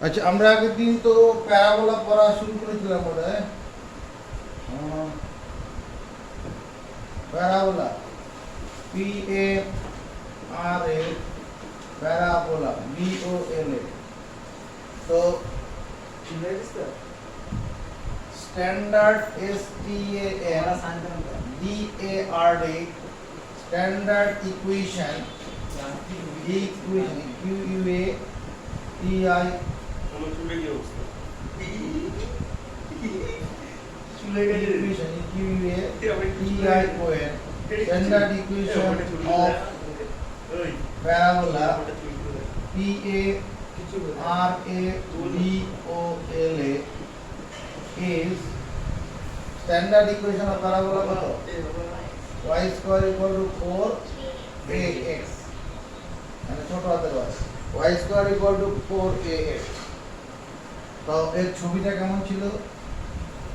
আচ্ছা, আমরা আগের দিন তো প্যারাবোলা পড়া শুরু করেছিলাম বোধহয়। Parabola, PARA, parabola, BOLA। তো standard STANDARD, standard equation, QUA TI standard equation of parabola PARABOLA is standard equation of parabola কত? y square equal to 4ax, মানে ছোট হাতের y square equal to 4ax। তো এর ছবিটা কেমন ছিল?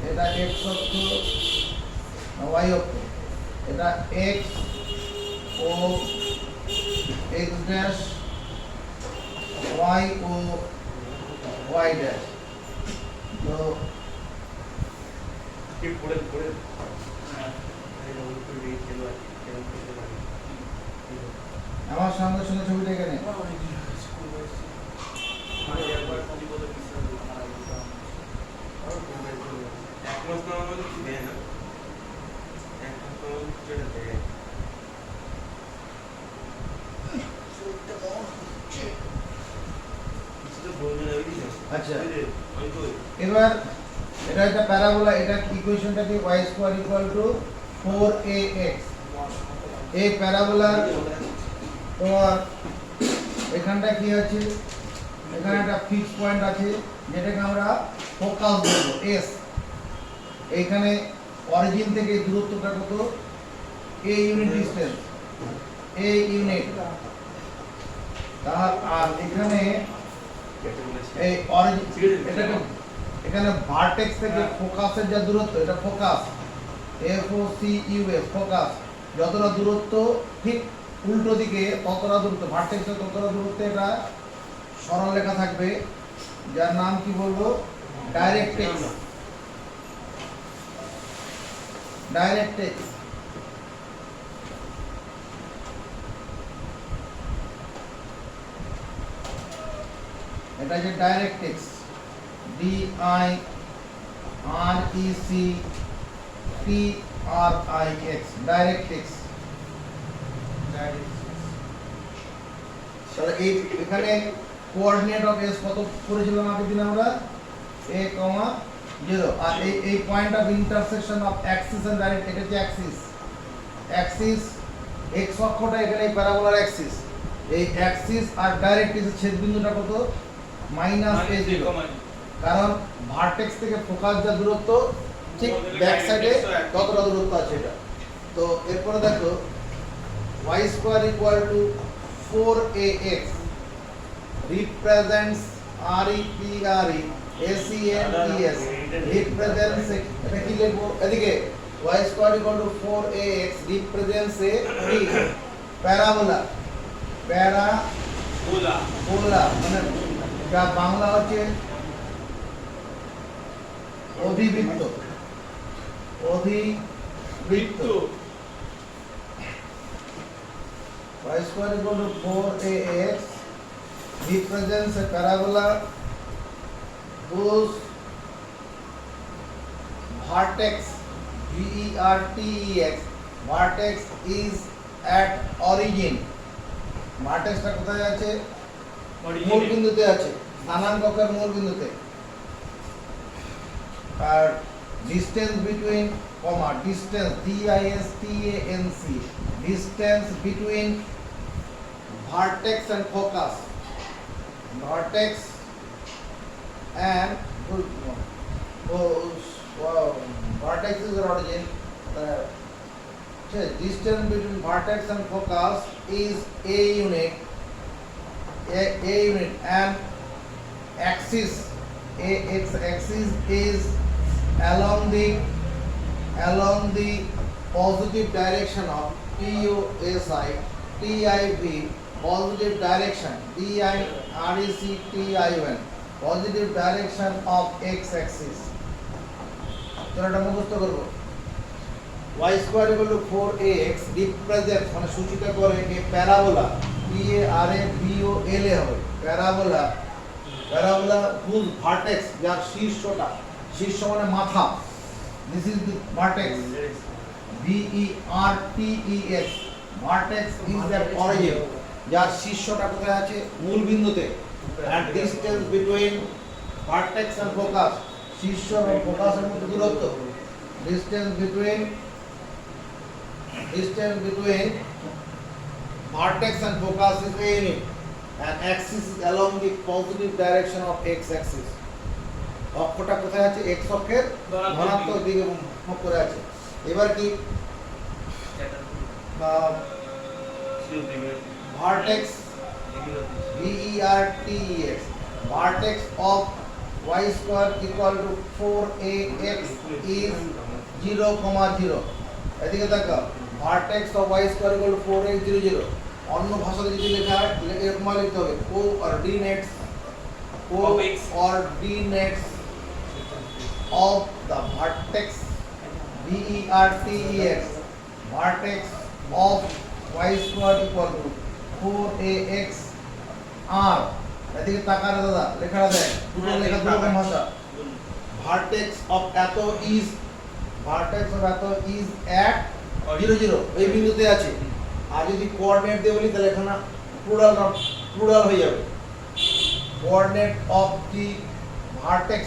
এটা x অক্ষ না y অক্ষ, এটা x ও x ড্যাশ, y ও y ড্যাশ। তো আমার সঙ্গে সঙ্গে ছবিটা এখানে আচ্ছা, এবার এটা একটা প্যারাবোলা, এটা ইকুয়েশনটা কি? y square equal to 4ax। এই প্যারাবোলার তোমার এখানটা কি আছে? এখানে একটা ফিক্স পয়েন্ট আছে যেটাকে আমরা ফোকাস বলবো, s। এইখানে অরিজিন থেকে দূরত্বটা কত? a unit distance, a unit. আর এখানে এই অরিজিন, এখানে ভার্টেক্স থেকে ফোকাসের যা দূরত্ব, এটা ফোকাস, FOCUS, ফোকাস। যতটা দূরত্ব ঠিক উল্টো দিকে ততটা দূরত্ব, ভার্টেক্সের ততটা দূরত্বে এটা সরল রেখা থাকবে, যার নাম কি বলবো? ডাইরেক্ট্রিক্স। ডাইরেক্ট্রিক্স এটা যে ডাইরেক্ট্রিক্স, DIRECTRIX, ডাইরেক্ট্রিক্স। তাহলে এই এখানে কোঅর্ডিনেট অফ s কত করেছিলাম আগের দিন আমরা? a, 0। আর এই point of intersection of axis and direct, এটা হচ্ছে অ্যাক্সিস। অ্যাক্সিস x অক্ষটা এখানে এই প্যারাবোলার অ্যাক্সিস, এই অ্যাক্সিস আর ডাইরেক্ট্রিক্সের ছেদবিন্দুটা কত? -a0। কারণ ভার্টেক্স থেকে ফোকাস যা দূরত্ব ঠিক ব্যাক সাইডে ততটা দূরত্ব আছে এটা। তো এরপরে দেখো y square equal to 4ax represents REPRE ACNES represents, এটা কি লিখবো? এদিকে y square equal to 4ax represents a parabola. Parabola মানে যা বাংলা হচ্ছে অধিবৃত্ত। অধিবৃত্ত y square equal to 4ax represents a parabola whose vertex, VERTEX, vertex is at origin। ভার্টেক্সটা কোথায় আছে? মূল বিন্দুতে আছে, স্থানাঙ্কের মূল বিন্দুতে। আর distance between, distance, DISTANC, distance between vertex and focus, vertex and vertex is the origin. Distance between vertex and focus is a unit, and axis, axis is along the positive direction of POSI, TIV, positive direction, DIRECTION, positive direction of x Axis. চলো এটা মুখস্থ করবো। y square equal to 4ax represent মানে সূচিত করে এ parabola PARA BOLA হবে। Parabola whose vertex যার শীর্ষটা, শীর্ষ মানে মাথা, this is the vertex VERTEX, vertex is that origin, যার শীর্ষটা কোথায় আছে, মূল বিন্দুতে। and distance between vertex and focus, শীর্ষ এবং ফোকাসের মধ্যে দূরত্ব, distance between vertex and focus is a unit and axis is along the positive direction of x axis. অক্ষটা কোথায় আছে, x অক্ষের ধনাত্মক দিকে মুখ করে আছে। এবার কি vertex VERTEX, vertex of y square equal to 4ax is 0,0। এদিকে দেখো, vertex of y square equal to 4x 0 0। অন্য ভাষাতে যদি লেখা হয় এরকম লিখতে হবে coordinates of the vertex VERTEX, vertex of y square equal to 4ax r। এদিকে তাকারে দাদা, লেখাটা দেখ, দুটো লেখা দুটো ভাষা। vertex of এত is at 0 0 এই বিন্দুতে আছে। আর যদি কোঅর্ডিনেট দিয়ে বলি তাহলে এখানে প্লুরাল হয়ে যাবে। Coordinate of the vertex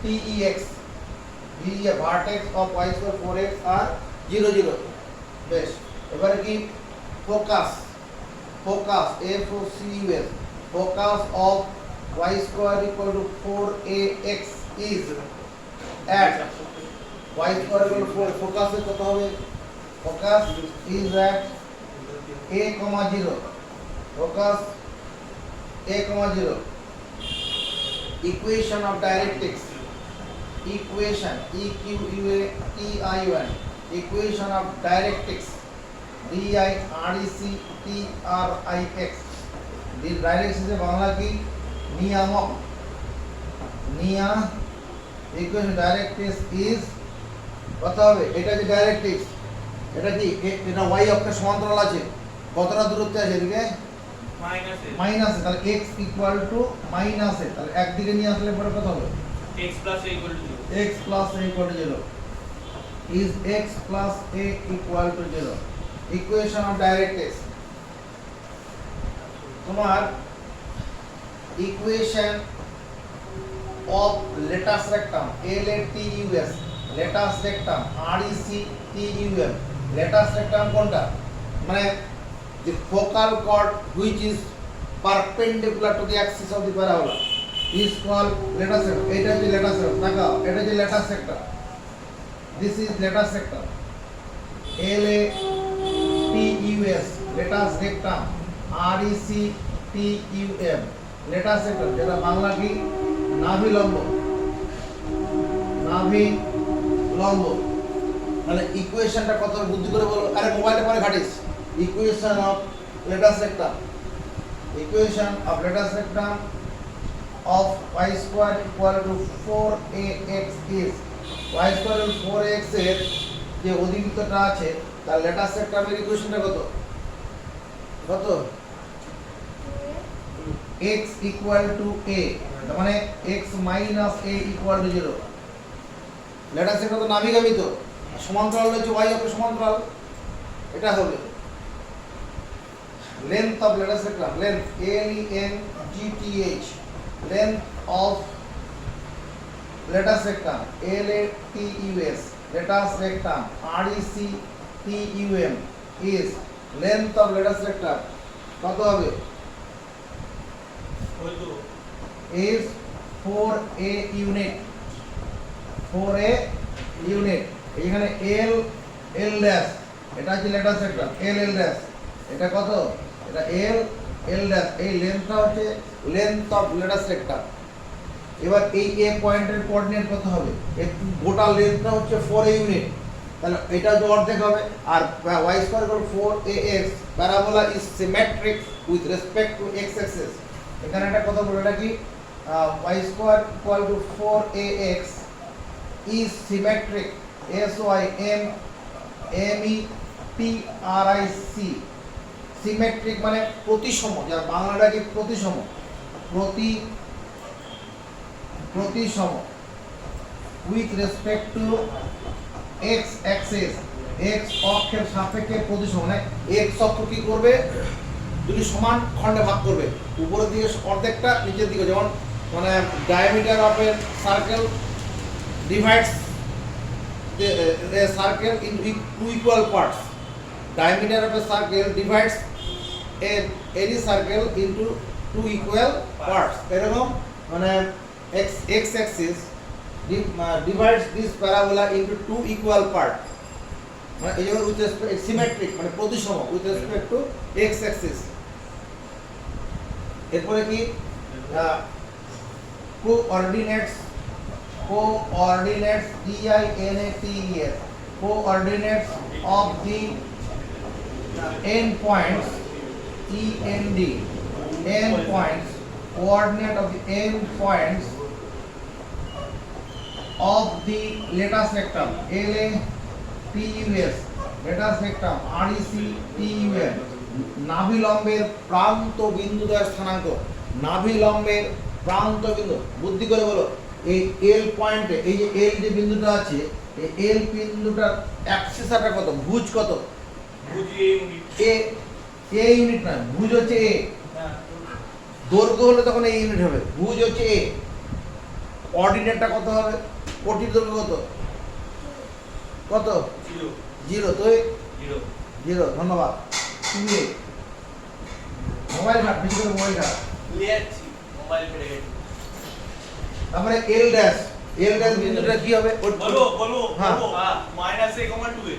VERTEX, vertex of y square 4x r 0 0। বেশ, এবারে কি focus FOCUS, focus of y square equal to 4ax is at y square equal to 4, focus এর কত হবে, focus is at a, 0, focus a, 0। equation of directrix, equation EQUATION, equation of directrix DIRECTRIX, directrix এর বাংলা কি, নিয়ামক, equation directrix is কত হবে, এটা যে directrix, এটা কি, এটা y অক্ষের সমান্তরাল আছে, কতটা দূরত্বে আছে এদিকে, মাইনাস, তাহলে x ইকুয়াল টু মাইনাস এ, তাহলে একদিকে নিয়ে আসলে পরে কত হবে, x plus a equal to 0 is x plus a equal to 0। equation of directrix, তোমার equation of latus rectum LATUS, latus rectum RECTUM, latus rectum কোনটা, মানে the focal chord which is perpendicular to the axis of the parabola is called latus rectum। এটা হচ্ছে latus rectum, তাকাও, এটা হচ্ছে latus rectum, this is latus rectum LATUS, latus rectum RECTUM, latus rectum, যেটা বাংলা কি, নাভি লম্ব। তাহলে ইকুয়েশনটা কত বুদ্ধি করে বলো, আরে মোবাইলে পরে ঘাটিস। equation of latus rectum of y square equal to 4ax is, y square 4ax এর যে অধিবৃত্তটা আছে তার latus rectum এর ইকুয়েশনটা কত x equal to a, তার মানে x minus a equal to 0। latus rectum তো নাভিগামী, তো সমান্তরাল হচ্ছে y অক্ষের সমান্তরাল, এটা হবে। length of latus rectum, length LENGTH, length of latus rectum LATUS, latus rectum RECTUM is length of latus rectum কত হবে, is 4a unit, এখানে L dash, এটা হচ্ছে latus rectum L dash, এটা কত, এটা L dash, এই লেন্থটা হচ্ছে লেন্থ অফ latus rectum। এবার এই a পয়েন্টের কোঅর্ডিনেট কত হবে, এই গোটা লেন্থটা হচ্ছে 4a ইউনিট, তাহলে এটা যে অর্ধেক হবে। আর y square equal 4ax, parabola is symmetric with respect to x axis, এখানে একটা কথা বলে রাখি, y square equal to 4ax is symmetric, SYMMETRIC, symmetric মানে প্রতিসম, যার বাংলাটা কি প্রতিসম, প্রতিসম with respect to x Axis, x অক্ষের সাপেক্ষে প্রতিসম, মানে x অক্ষ কি করবে, দুটি সমান খণ্ডে ভাগ করবে, উপরের দিকে অর্ধেকটা, নিচের দিকে, যেমন মানে diameter of a circle divides a circle into two equal parts. Diameter of a circle divides any circle into two equal parts. এরকম মানে x axis divides this parabola into two equal parts. মানে এই with respect symmetric মানে প্রতিসম with respect to x axis. এরপরে কি coordinates DINATES, coordinates of the endpoints END, endpoints, coordinate of the endpoints of the latus rectum LATUS, latus rectum RECTUM, নাভিলম্বের প্রান্ত বিন্দুদ্বয়ের স্থানাঙ্ক, নাভিলম্বের প্রান্ত বিন্দু, বুদ্ধি করে বলো, এই এল পয়েন্টে, এই যে এল যে বিন্দুটা আছে, এই এল বিন্দুটার অ্যাক্সিসটা কত, ভুজ কত, ভুজ এ ইউনিট না, ভুজ হচ্ছে এ, দৈর্ঘ্য হলে তখন এই ইউনিট হবে, ভুজ হচ্ছে এ, অর্ডিনেটটা কত হবে, কোটির দৈর্ঘ্য কত, কত 0, তো 0, ধন্যবাদ। তুমি মোবাইল ঘাট, বেশি করে মোবাইল ঘাট, মোবাইল ফেটে গেছে। তারপরে এল ড্যাশ বিন্দুটা কি হবে, বলো হ্যাঁ মাইনাস a, 2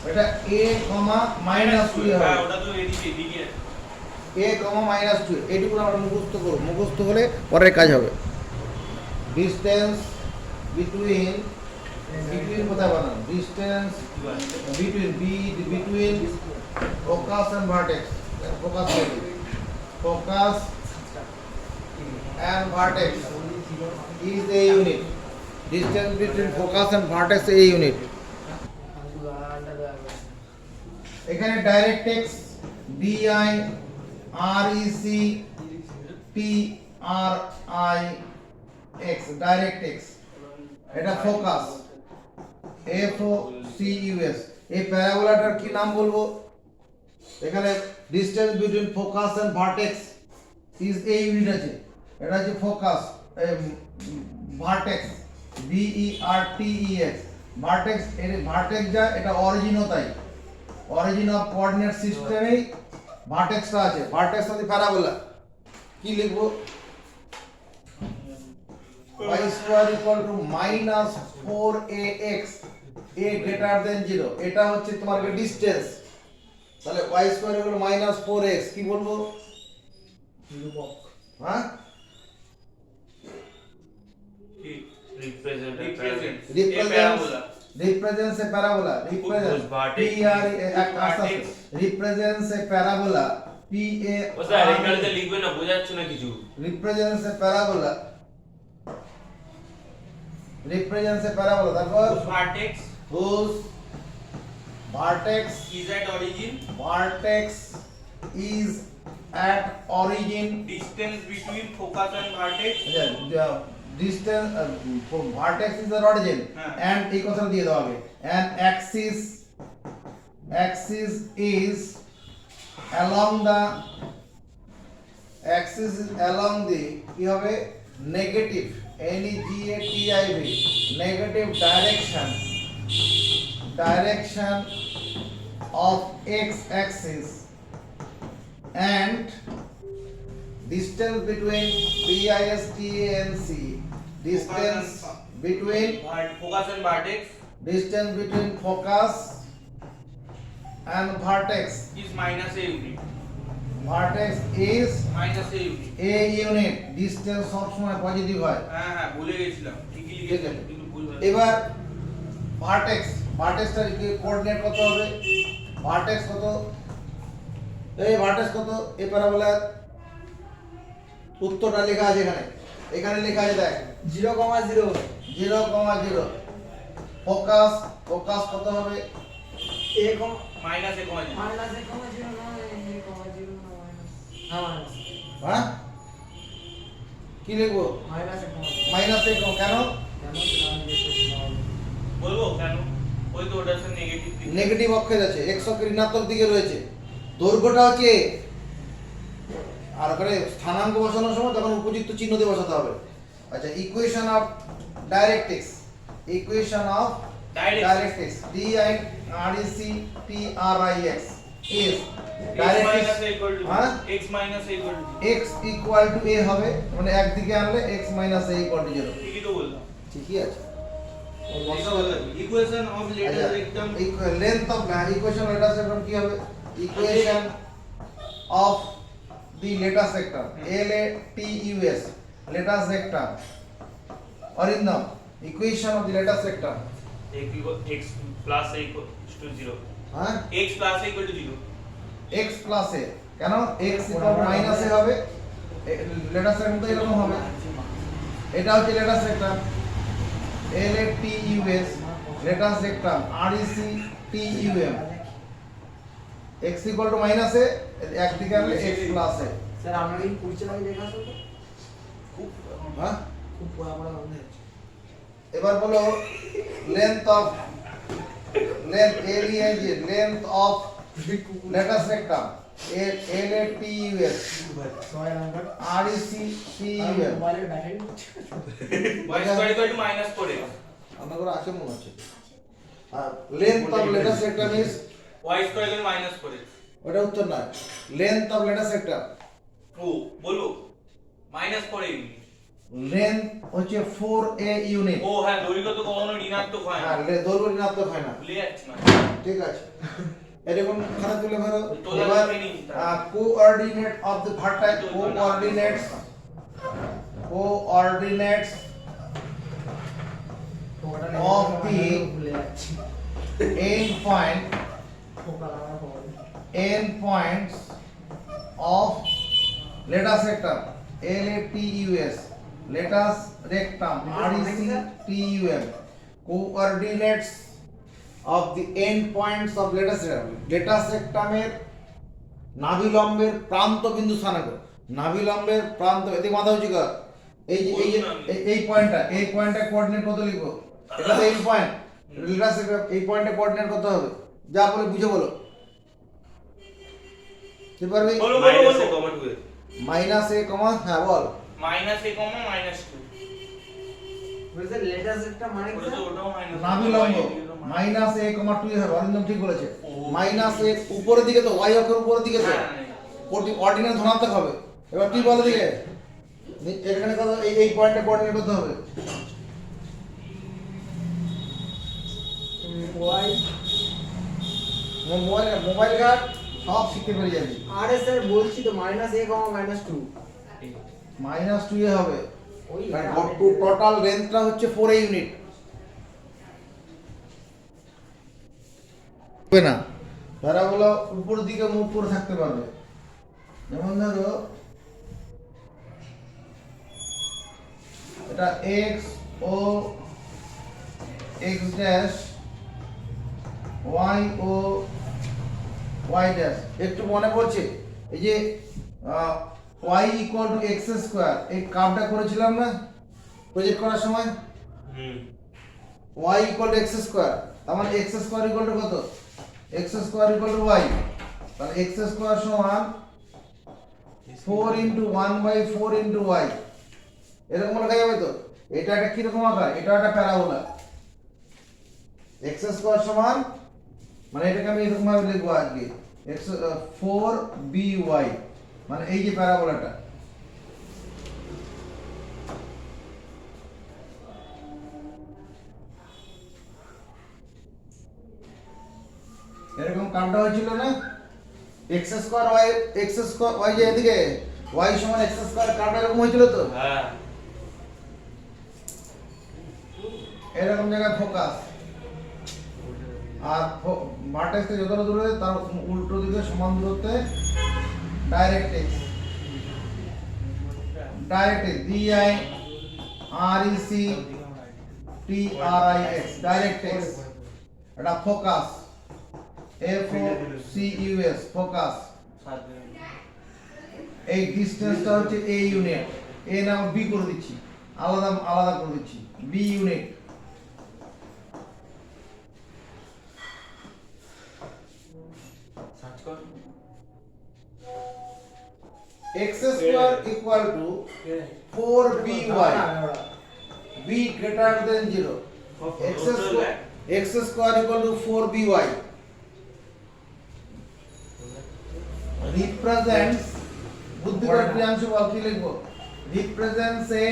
এটা a, -2 হবে, হ্যাঁ ওটা তো এদিকে দিকে a, -2, এইটুকু আমরা মুখস্থ করব, মুখস্থ হলে পরের কাজ হবে। ডিসটেন্স বিটুইন কোথায় বানান, distance between focus and vertex, focus and vertex is a unit. Distance between focus and vertex is a unit. এখানে ডাইরেক্ট্রিক্স DIRECTRIX, ডাইরেক্ট্রিক্স, এটা ফোকাস FOCUS। এই প্যারাবোলাটার কি নাম বলবো, এখানে distance between focus and vertex is a unit আছে, এটা হচ্ছে ফোকাস, ভার্টেক্স VERTEX, ভার্টেক্স, এর ভার্টেক্স যা, এটা অরিজিনও তাই, অরিজিন অফ কোঅর্ডিনেট সিস্টেমেই ভার্টেক্সটা আছে, ভার্টেক্স অফ দি প্যারাবোলা কি লিখবো, y square equal to -4ax, a greater than 0, এটা হচ্ছে তোমার ডিসটেন্স, তাহলে y square equal two -4x, কি বলবো, নিরূপক, হ্যাঁ represents a parabola, represents a parabola, ওস্তাদ রেখাতে লিখবে না, বোঝাচ্ছ না কিছু, represents a parabola, তারপর whose vertex is at origin, distance between focus and vertex, distance vertex is the origin, and এই কথাটা দিয়ে দাও আগে, and axis is along the কি হবে, negative, NEGATIV, negative direction of x axis, and distance between PISTANC, distance between focus and vertex distance between focus and vertex is minus a unit, vertex is minus a unit, a unit, distance সব সময় positive হয়, হ্যাঁ ভুলে গেছিলাম, ঠিকই লিখেছি কিন্তু ভুল হয়েছে। এবার ভার্টেক্সটার কোঅর্ডিনেট কত হবে, ভার্টেক্স কত, এই ভার্টেক্স কত, এই প্যারাবোলা উত্তরটা লেখা আছে এখানে, এখানে লেখা আছে দেখ 0,0 0,0 ফোকাস ফোকাস কত হবে a, minus A comma minus a, 0 না a, 0 না minus হ্যাঁ minus হ্যাঁ কি লিখবো minus a, মাইনাস এ কেন কেন সেটা বলবো কেন ওই তো ওটার সাথে নেগেটিভ দিক নেগেটিভ অক্ষের আছে x অক্ষের ঋণাত্মক দিকে রয়েছে, দৈর্ঘ্যটা হচ্ছে a। আর ওখানে স্থানাঙ্ক বসানোর সময় তখন উপযুক্ত চিহ্ন দিয়ে বসাতে হবে। আচ্ছা equation of directrix, equation of directrix d i r e c t r i x is minus A equal to হ্যাঁ x minus A equal to x equal two a হবে, মানে একদিকে আনলে x minus a equal to 0। ঠিকই তো বললাম ঠিকই আছে। ইকুয়েশন অফ লেটার একদম length of equation letter sector কি হবে equation of the letter rectum l a t u s letter sector Arindam equation of the letter sector x plus a equal to 0 হ্যাঁ x plus a equal to 0 x plus a কেন x equal to minus a হবে, letter sector তো এরকম হবে। এটা হচ্ছে letter rectum l a t u s letter sector r e c t u m x equal to minus a একদিকে আনলে x plus a sir আমরা কি পরিচয় লাগে দেখা আছে তো হ্যাঁ খুব পড়া পড়া বন্ধ হচ্ছে এবার বলো লেন্থ অফ লেন্থ এরিয়া যে length of latus rectum l a t u s 6 number r e c t u m মোবাইলের battery y square equal to minus 4x আমরা করে আছে মনে হচ্ছে। আর length of latus rectum means y square equal minus 4x ওটা উত্তর না, লেন্থ অফ লেটার সেক্টর ও বলো মাইনাস 4a লেন্থ হচ্ছে 4a ইউনিট। ও হ্যাঁ দৈর্ঘ্য তো কখনো ঋণাত্মক হয় না হ্যাঁ দৈর্ঘ্য ঋণাত্মক হয় না, ভুলে যাচ্ছি না ঠিক আছে। এরকম খানা তুলে ধরো তোলা এবার যাবে নি। Coordinate of the vertex coordinates Of the- ভুলে যাচ্ছি end point ফোকাল আমার phone end points of letter sector l a t u s letters rectum r e c t u m coordinates of the end points of letter sectum letter sectum এর নাভিলম্বের প্রান্ত বিন্দু স্থানাঙ্ক, নাভিলম্বের প্রান্ত এদিকে মাথা উঁচু কর, এই যে এই পয়েন্টটা কোঅর্ডিনেট কত লিখবো, এটা তো এন্ড পয়েন্ট লেটার সেক্টর, এই পয়েন্টে কোঅর্ডিনেট কত হবে যা বলে বুঝে বলো কি পারবি বলো মাইনাস a কমা 2 মাইনাস এ কমা হ্যাঁ বল মাইনাস a কমা মাইনাস 2 বলতে লেটার একটা মানে কি ওটা তো ওটাও মাইনাস নাভিলম্ব মাইনাস এ কমা 2 হবে, অরিন্দম ঠিক বলেছে। মাইনাস এ উপরের দিকে তো y অক্ষের উপরের দিকে তো অর্ডিনাল ধনাত্মক হবে। এবার তুই বল দিকে এখানে কত এই পয়েন্টে কোঅর্ডিনেট কত হবে ওয়াই মোবাইল ঘাট সব শিখতে পেরে যাবি। আরে স্যার বলছি তো -a, -2 মাইনাস 2 এ হবে, ওই টোটাল লেন্থটা হচ্ছে 4 ইউনিট হবে না, প্যারাবোলা উপরের দিকে মুভ করে থাকতে পারবে। যেমন ধরো এটা x ও x ড্যাশ y ও y ড্যাশ, একটু মনে পড়ছে এই যে y equal to x square এই কার্ভটা করেছিলাম না প্রজেক্ট করার সময়, y equal to x square, তার মানে x স্কয়ার ইকুয়াল টু কত x square equal two y, তাহলে x স্কয়ার সমান 4 ইনটু 1/4 ইনটু y, এরকম লেখা যাবে তো। এটা একটা কি রকম আকার, এটা একটা প্যারাবোলা, x স্কয়ার সমান মানে এটাকে আমি এরকম ভাবে লিখবো আজকে x 4by মানে এই যে প্যারাবোলাটা, এরকম কামটা হয়েছিল না x স্কয়ার y যে এদিকে y সমান x স্কয়ার কামটা এরকম হয়েছিল তো, হ্যাঁ এরকম জায়গায় ফোকাস আর ভার্টেক্স থেকে যতটা দূরে তার উল্টো দিকে সমান দূরত্বে ডাইরেক্ট্রিক্স ডাইরেক্ট DIRECTRIX ডাইরেক্ট্রিক্স এটা ফোকাস FOCUS ফোকাস এই ডিসটেন্সটা হচ্ছে A ইউনিট A নাম B করে দিচ্ছি আলাদা আলাদা করে দিচ্ছি B ইউনিট সার্চ কর x square equal to 4by b greater than 0 x square equal to 4by represents বুদ্ধিকর ক্রিয়াংশ বল কি লিখবো represents a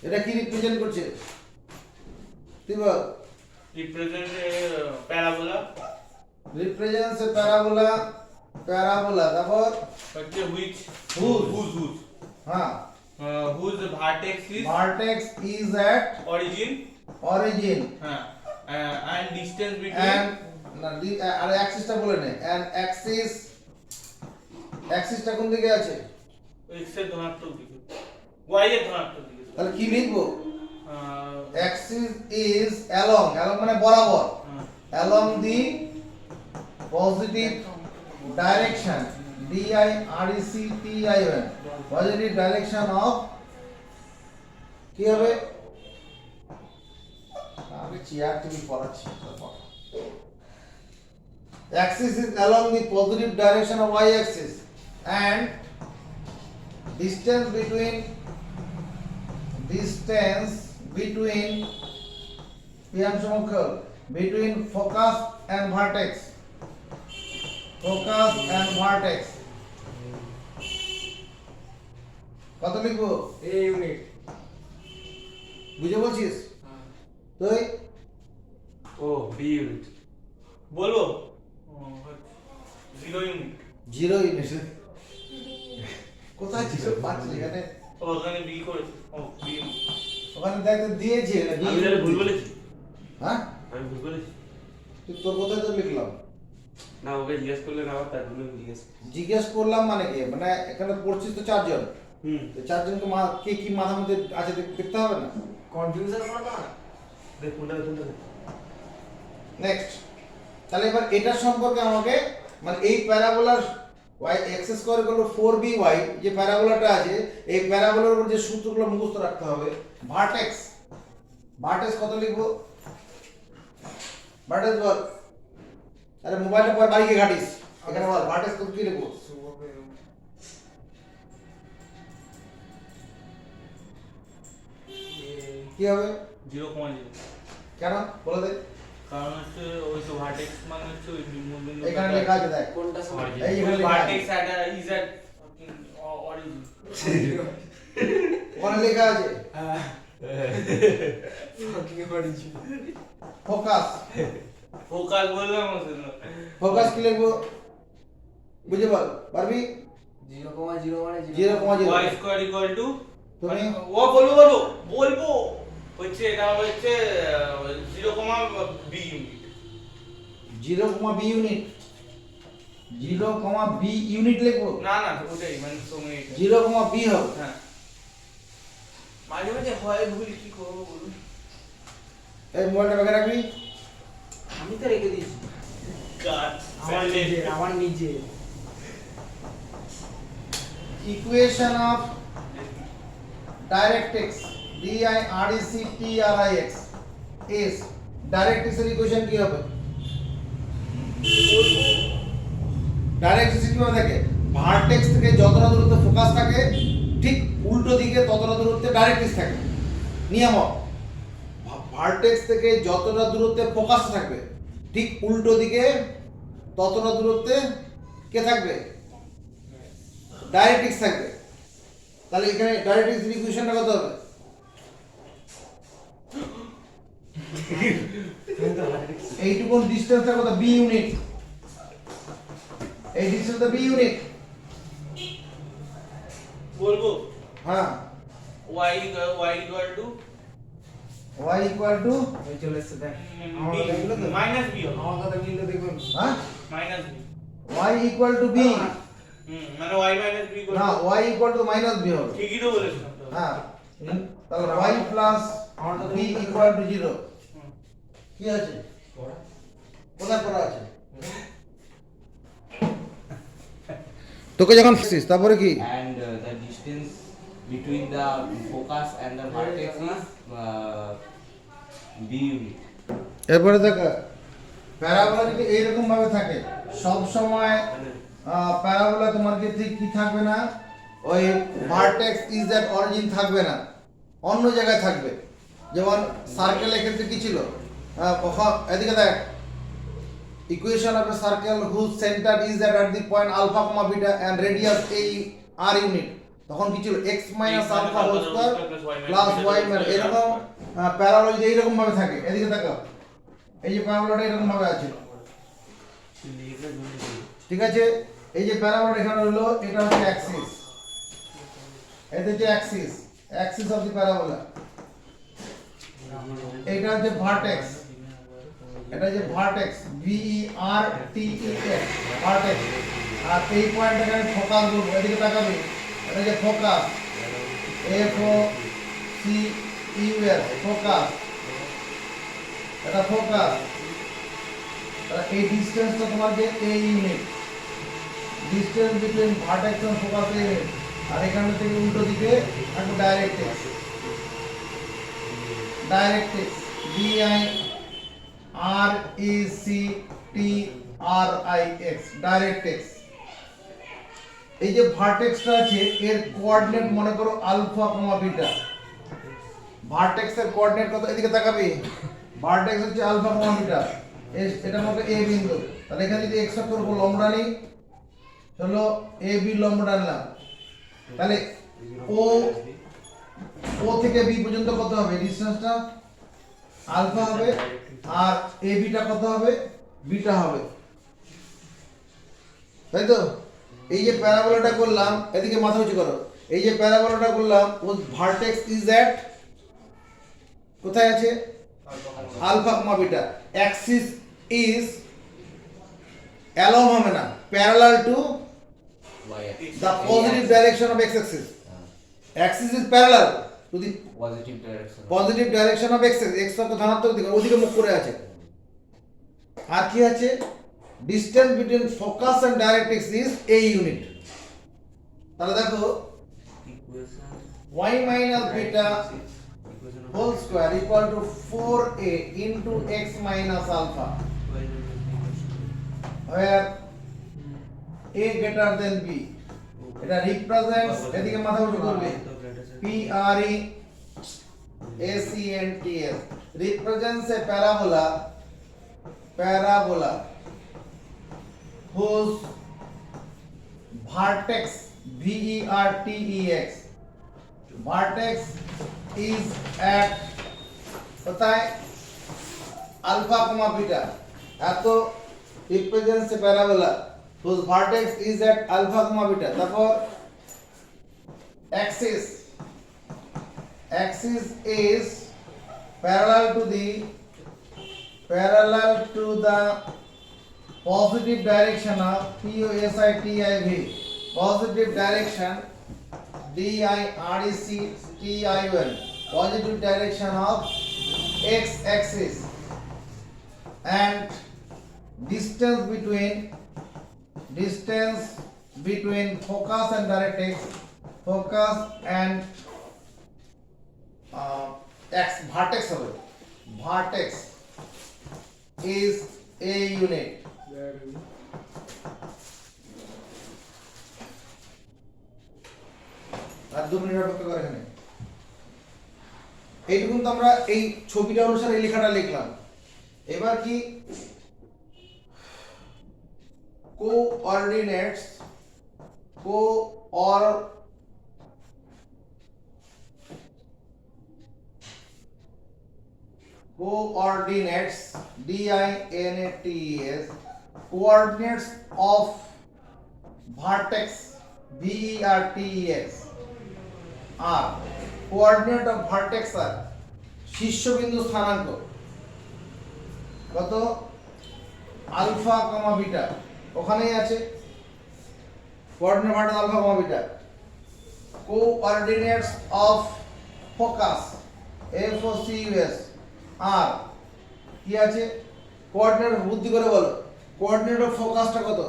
এটা কি রিপ্রেজেন্ট করছে তুই বল represent a parabola represents a parabola তারপর which whose হ্যাঁ whose vertex is at origin origin and distance between and আর অ্যাক্সিসটা বলে নে and অ্যাক্সিসটা কোন দিকে আছে x এর ধনাত্মক দিকে y এর ধনাত্মক দিকে তাহলে কি লিখবো axis is along মানে বরাবর along the positive direction DIRECTION positive direction of কি হবে আমি চেয়ার থেকে পড়াচ্ছি axis is along the positive direction of y axis and distance between between focus and vertex কত লিখবো A unit. বুঝে বলছিস তুই ও b unit বলবো 0 ইউনিট 0 ইউনিট কোথায় ছিল পাঁচলি এখানে ওখানে b করেছে ও b unit ওখানে দেখতে দিয়েছে না আমি তাহলে ভুল বলেছি হ্যাঁ আমি ভুল বলেছি তুই তোর কোথায় তো লিখলাম না ওকে জিজ্ঞেস করলে না তার জন্য জিজ্ঞেস করলাম মানে কি মানে এখানে পড়ছিস তো চারজন তো চারজনকে কে কি মাথার মধ্যে আছে দেখতে হবে না Confusion করা না দেখ কোনটা নেক্সট তাহলে এবার এটা সম্পর্কে আমাকে মানে এই প্যারাবোলার y x square equal two 4by যে প্যারাবোলাটা আছে এই প্যারাবোলার উপর যে সূত্রগুলো মুখস্থ রাখতে হবে ভার্টেক্স কত লিখবো ভার্টেক্স বল আরে মোবাইলটা পর বাড়ি গিয়ে ঘাটিস এখানে বল ভার্টেক্স কত কি লিখবো কি হবে 0,0 কেন বলে দে কারণ হচ্ছে ওই তো ভার্টেক্স মানে হচ্ছে ওই বিন্দু এখানে লেখা আছে দেখ কোনটা সমান এই এখানে লেখা আছে ভার্টেক্স is at origin ওখানে লেখা আছে fucking origin ফোকাস বললাম ওদের ফোকাস কি লিখবো বুঝে বল পারবি 0,0 মানে 0,0 y square equal to তুমি ও বলবো হচ্ছে এটা হচ্ছে 0,b unit 0,b unit 0,b unit লিখবো না ওটাই মানে সময় 0,b হবে হ্যাঁ মাঝে মাঝে হয় ভুল কি করবো বলুন এই মোবাইলটা ব্যাগে রাখবি আমি তো রেখে দিয়েছি কাট আমার নিজে equation of directrix DIRECTRIX is directrix এর ইকুয়েশন কি হবে ডাইরেক্ট্রিক্স কিভাবে থাকে ভার্টেক্স থেকে যতটা দূরত্বে ফোকাস থাকে ঠিক উল্টো দিকে ততটা দূরত্বে ডাইরেক্ট্রিক্স থাকে নিয়ম ভার্টেক্স থেকে যতটা দূরত্বে ফোকাস থাকবে ঠিক উল্টো দিকে ততটা দূরত্বে কে থাকবে ডাইরেক্ট্রিক্স থাকবে তাহলে এখানে ডাইরেক্ট্রিক্স এর ইকুয়েশনটা কত হবে এইটুকু ডিসটেন্সটা কত b ইউনিট এই ডিসটেন্সটা b ইউনিট বলবো হ্যাঁ y equal to y equal to ওই চলে এসেছে দেখ b minus b আমার কথা মিললে দেখুন হ্যাঁ minus b y equal to b, মানে y মাইনাস b না y equal to minus b হবে। ঠিকই তো বলেছো। হ্যাঁ, তাহলে y plus b equal to 0 কি আছে? কোথায় পড়া আছে? তোকে যখন তারপরে কি? and the distance between the focus and the vertex is b unit. এরপরে দেখো প্যারাবোলা যদি এইরকম ভাবে থাকে সব সময় প্যারাবোলা তোমার ক্ষেত্রে কি থাকবে না, ওই ভার্টেক্স ইজ দ্যাট অরিজিন থাকবে না, অন্য জায়গায় থাকবে। যেমন সার্কেলের ক্ষেত্রে কি ছিল, এদিকে দেখ, equation of a circle whose centre is that at the point alpha comma beta and radius এই আর ইউনিট, তখন কি ছিল x minus alpha whole square plus y মানে এরকম প্যারাবোলা যদি এইরকম ভাবে থাকে, এদিকে দেখো এই যে প্যারাবোলাটা এরকম ভাবে আছে, ঠিক আছে? এই যে প্যারাবোলা এখানে হলো, এটা হচ্ছে অ্যাক্সিস, এটা হচ্ছে axis, axis of the parabola. এটা হচ্ছে ভার্টেক্স, এটা হচ্ছে vertex, V E R T E X, vertex. আর এই পয়েন্ট এখানে ফোকাস বলবো, এদিকে তাকাবে, এটা হচ্ছে focus, F O C U S, focus, এটা ফোকাস। এই ডিসটেন্সটা তোমার যে a unit, distance between vertex and focus a unit. আর এখান থেকে উল্টো দিকে একটা directrix, directrix D I R E C T R I x, directrix. এই যে ভার্টেক্সটা আছে এর কোঅর্ডিনেট মনে করো আলফা কমা বিটা, ভার্টেক্সের কোঅর্ডিনেট কত, এদিকে তাকাবি, ভার্টেক্স হচ্ছে আলফা কমা বিটা, এটা মতো এ বিন্দু। তাহলে এখানে যদি এক্স অক্ষর উপর লম্ব টানি, চলো এ বি লম্ব টানলাম, তাহলে ও ও থেকে বি পর্যন্ত কত হবে, ডিসটেন্সটা আলফা হবে, আর এ বিটা কত হবে, বিটা হবে, তাই তো? এই যে প্যারাবোলাটা করলাম, এদিকে মাথা উঁচু করো, এই যে প্যারাবোলাটা করলাম ও ভার্টেক্স ইজ এট কোথায় আছে, alpha comma beta, axis is along হবে না, parallel to Y axis. the positive direction of x axis. Axis is parallel to the Positive direction. positive direction of x axis, x অক্ষ ধনাত্মক দিকে, ওদিকে মুখ করে আছে। আর কি আছে, distance between focus and directrix is a unit। তাহলে দেখো y minus beta whole square equal to 4a into x minus alpha, where a greater than b, এটা represents, এদিকে মাথা উঁচু করবে, p r e a c n t s, represents a parabola whose vertex v e r t e x, vertex is at কোথায়, alpha comma beta, এত represents a parabola whose vertex is at alpha comma beta। তারপর axis is parallel to the positive direction of p o s i t i v, positive direction d i r e c t i o n, positive direction of x axis, and distance between focus and directrix, focus and vertex হবে, vertex is a unit। আর 2 minute অপেক্ষা করে এখানে, এইটুকুন তো আমরা এই ছবিটা অনুসারে এই লেখাটা লিখলাম। এবার কি coordinates d i n a t e s, coordinates of vertex v e r t e x are, coordinate of vertex are শীর্ষবিন্দু স্থানাঙ্ক কত, আলফা কমা বিটা, ওখানেই আছে coordinate vertex alpha comma beta coordinates of focus FOCUS আর কি আছে coordinate বুদ্ধি করে বলো কোঅর্ডিনেট অফ ফোকাসটা কত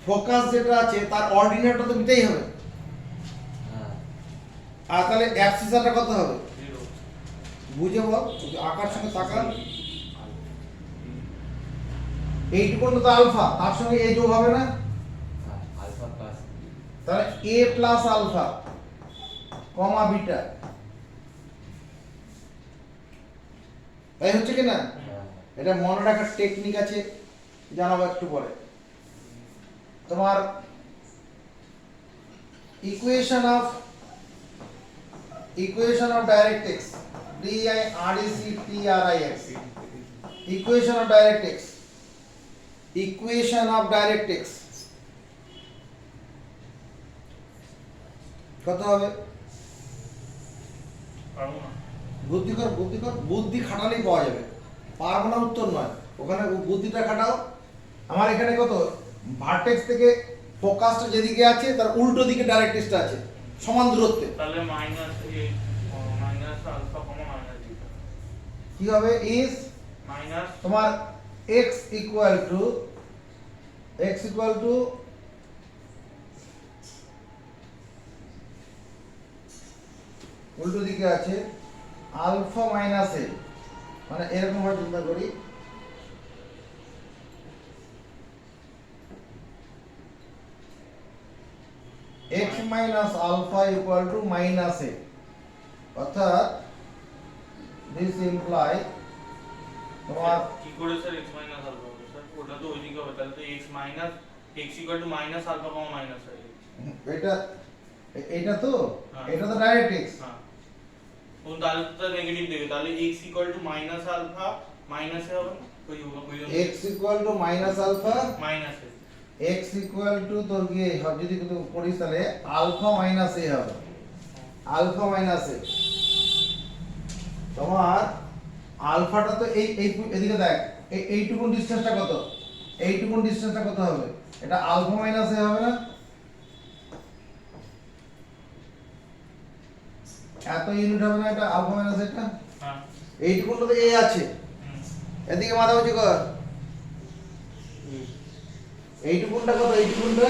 ফোকাস যেটা আছে তার অর্ডিনেটটা তো নিতেই হবে আর তাহলে অ্যাবসিসাটা কত হবে বুঝে বল আকার সঙ্গে তাকান এইটুকু তো আলফা তার সঙ্গে এই যোগ হবে না alpha plus তাহলে a plus alpha comma beta এই হচ্ছে কি না এটা মনে রাখার টেকনিক আছে জানাবো একটু পরে তোমার equation of directrix DIRECTRIX equation of directrix কত হবে বুদ্ধি খাটালেই পাওয়া যাবে পারবো না উত্তর নয় ওখানে বুদ্ধিটা খাটাও আমার এখানে কত ভার্টেক্স থেকে ফোকাসটা যেদিকে আছে তার উল্টো দিকে ডাইরেক্ট্রিক্সটা আছে সমান দূরত্বে তাহলে minus alpha comma minus beta কি হবে ইজ মাইনাস তোমার x ইকুয়াল টু উল্টো দিকে আছে আলফা মাইনাস এ মানে এরকম ভাবে চিন্তা করি x minus alpha equal to minus a অর্থাৎ দিস ইমপ্লাই তোমার কি করে স্যার x মাইনাস আলফা হবে স্যার ওটা তো ওইদিকে হবে তাহলে তো x minus x equal to minus alpha comma minus হয় এটা তো হ্যাঁ। এটা তো ডাইরেক্ট্রিক্স হ্যাঁ ও তাহলে তো নেগেটিভ দেবে তাহলে x equal to minus alpha minus a হবে না ওই x equal to minus alpha minus a x equal to তোর কি হবে যদি কিন্তু পড়িস তাহলে আলফা মাইনাস এ হবে আলফা মাইনাস এ তোমার আলফাটা তো এই এদিকে দেখ এইটুকুন ডিসটেন্সটা কত এইটুকুন ডিসটেন্সটা কত হবে এটা আলফা মাইনাস এ হবে না এত ইউনিট হবে না এটা আলফা মাইনাস এটা হ্যাঁ এইটুকুনটা তো এ আছে হুম। এদিকে মাথাগুজি কর এইটুকুনটা কত এইটুকুনটা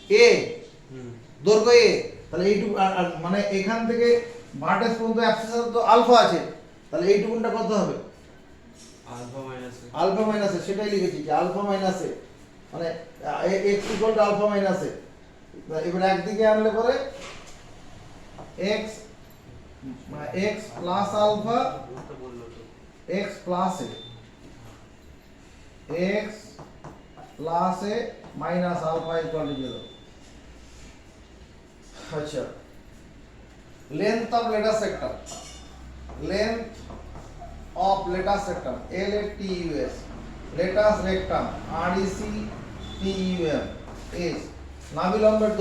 এ দৈর্ঘ্য এ তাহলে এইটুকু মানে এখান থেকে ভার্টেক্স পর্যন্ত অ্যাবসিস তো আলফা আছে তাহলে এইটুকুনটা কত হবে আলফা মাইনাস এ সেটাই লিখেছি যে আলফা মাইনাস এ মানে x equal to alpha minus a এবার একদিকে আনলে পরে x মানে x প্লাস আলফা ওটা বললো তো x plus a x plus a minus alpha equal to 0 আচ্ছা length of lateral sector LATUS latus rectum REC TUM is নাভিলম্বের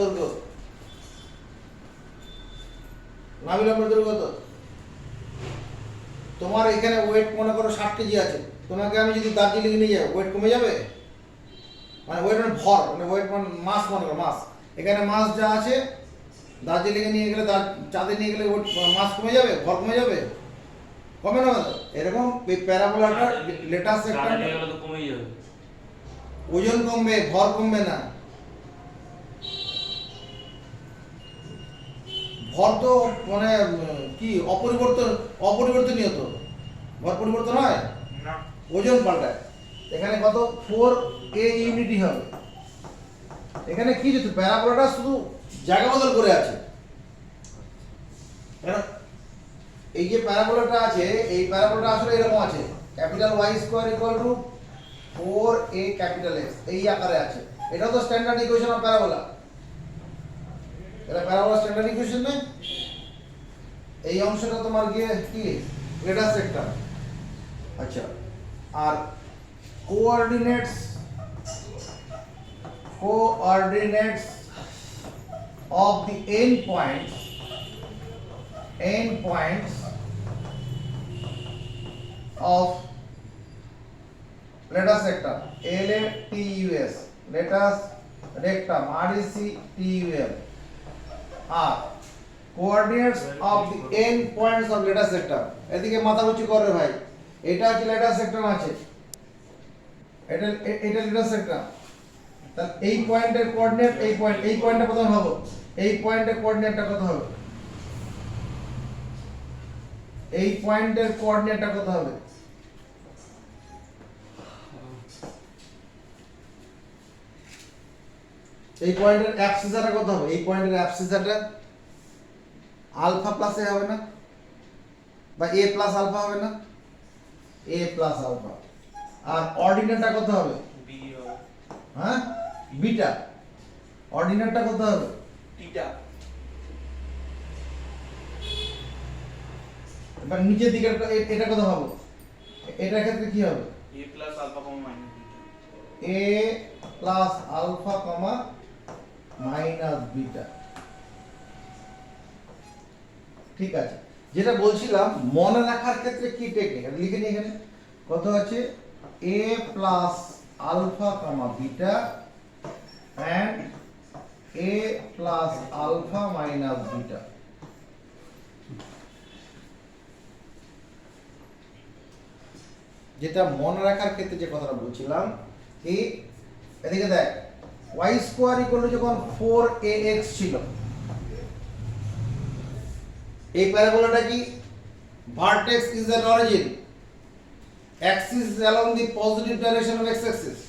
দৈর্ঘ্য তো তোমার এখানে ওয়েট মনে করো 60 কেজি আছে তোমাকে আমি যদি দার্জিলিং নিয়ে যাই ওয়েট কমে যাবে মানে ওয়েট মানে ভর মানে ওয়েট মানে মাস মনে করো মাস এখানে মাস যা আছে দার্জিলিং নিয়ে গেলে চাঁদে নিয়ে গেলে ওয়েট মাস কমে যাবে ভর কমে যাবে কমে না এরকম এই প্যারাবোলাটা লেটাস চাঁদে একটা নিয়ে গেলে তো কমেই যাবে ওজন কমবে ভর কমবে না ভর তো মানে কি অপরিবর্তনীয় তো ভর পরিবর্তন হয় না ওজন পাল্টায় এখানে কত 4 a ইউনিটই হবে এখানে কি যেত প্যারাবোলাটা শুধু জায়গা বদল করে আছে এই যে প্যারাবোলাটা আছে এই প্যারাবোলাটা আসলে এরকম আছে capital y square equal two 4a capital x এই আকারে আছে এটা তো স্ট্যান্ডার্ড ইকুয়েশন অফ প্যারাবোলা এটা প্যারাবোলা স্ট্যান্ডার্ড ইকুয়েশন না এই অংশটা তোমার গিয়ে কি লেটাস সেক্টর আচ্ছা আর coordinates of the end points of let us rectum LATUS, let us rectum RECTUM are coordinates of the end points of let us rectum. এদিকে মাথা উঁচু করে ভাই, এটা হচ্ছে let us rectum আছে, এটা let us rectum। তাহলে এই পয়েন্টের কোঅর্ডিনেট এই পয়েন্টটা কত হবে? এই পয়েন্টের কোঅর্ডিনেটটা কত হবে? এই পয়েন্টের কোঅর্ডিনেটটা কত হবে? এই পয়েন্টের অ্যাবসিসাটা কত হবে? এই পয়েন্টের অ্যাবসিসাটা আলফা প্লাস এ হবে না, বা এ প্লাস আলফা হবে না? এ প্লাস আলফা। আর অর্ডিনেটটা কত হবে? বি হবে, হ্যাঁ, বিটা। অর্ডিনেটটা কত হবে? থিটা। এবার নিচের দিকে এটা কত হবে? এটার ক্ষেত্রে কি হবে? A plus alpha comma minus beta. A plus alpha comma minus beta. ঠিক আছে, যেটা বলছিলাম মনে রাখার ক্ষেত্রে কি টেকনিক লিখে নিই এখানে। কত আছে? A plus alpha comma beta and a plus alpha minus beta। যেটা মনে রাখার ক্ষেত্রে যে কথাটা বলছিলাম কি, এদিকে দেখ y স্কয়ার ইকুয়াল টু যখন 4ax ছিল, এই প্যারাবোলাটা কি? vertex is an origin, axis is along the positive direction of x-axis,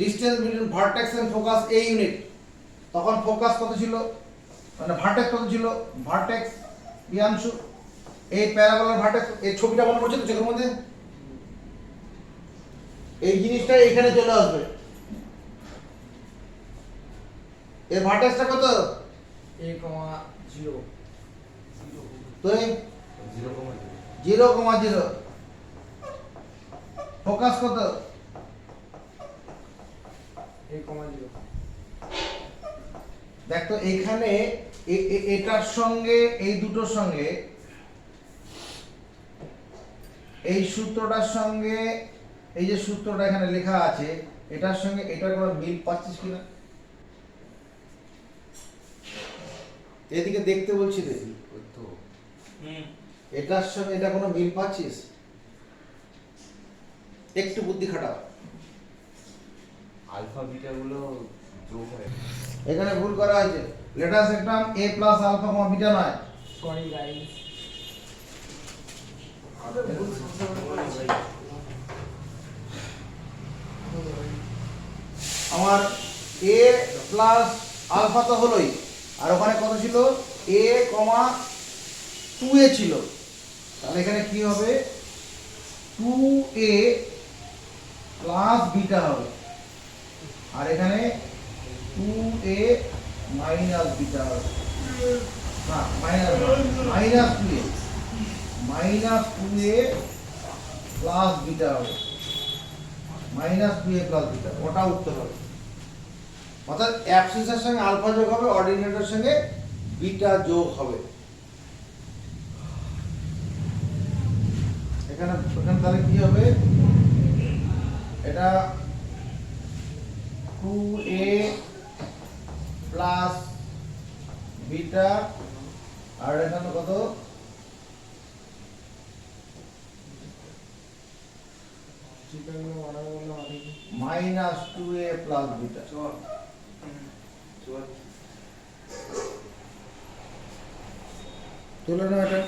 distance between vertex and focus a unit। তখন ফোকাস কত ছিল, মানে ভার্টেক্স কত ছিল? ভার্টেক্স বিয়াংশু। এই প্যারাবোলার ভার্টেক্স, এই ছবিটা মনে পড়ছে তো চোখের মধ্যে? এই জিনিসটা এখানে চলে আসবে। এর ভার্টেক্সটা কত? a,0 তো 0,0 0,0। ফোকাস কত? a,0 দেখ তো এখানে এটার সঙ্গে এই দুটোর সঙ্গে, এই সূত্রটার সঙ্গে এই যে সূত্রটা এখানে লেখা আছে এটার সঙ্গে এটার কোনো মিল পাচ্ছিস কিনা এদিকে দেখতে বলছি রে। এটার সঙ্গে এটা কোনো মিল পাচ্ছিস? একটু বুদ্ধি খাটাও। আলফা বিটা গুলো যোগ হয়। এখানে ভুল করা হয়েছে, লেট আস একদম a plus alpha comma beta নয়। sorry guys আমার a প্লাস আলফা তো হলোই, আর ওখানে কত ছিল? a কমা 2a ছিল। তাহলে এখানে কি হবে? 2a প্লাস বিটা হবে, আর এখানে 2a মাইনাস বিটা হবে। না মাইনাস 2a প্লাস বিটা হবে, -2a প্লাস বিটা, ওটা উত্তর হবে। অর্থাৎ অ্যাবসিসের সঙ্গে আলফা যোগ হবে, অর্ডিনেটের সঙ্গে বিটা যোগ হবে। এখানে তাহলে কি হবে? এটা 2a প্লাস বিটা, আর এখানে কত? -2a plus beta. তুলে নাও এটা।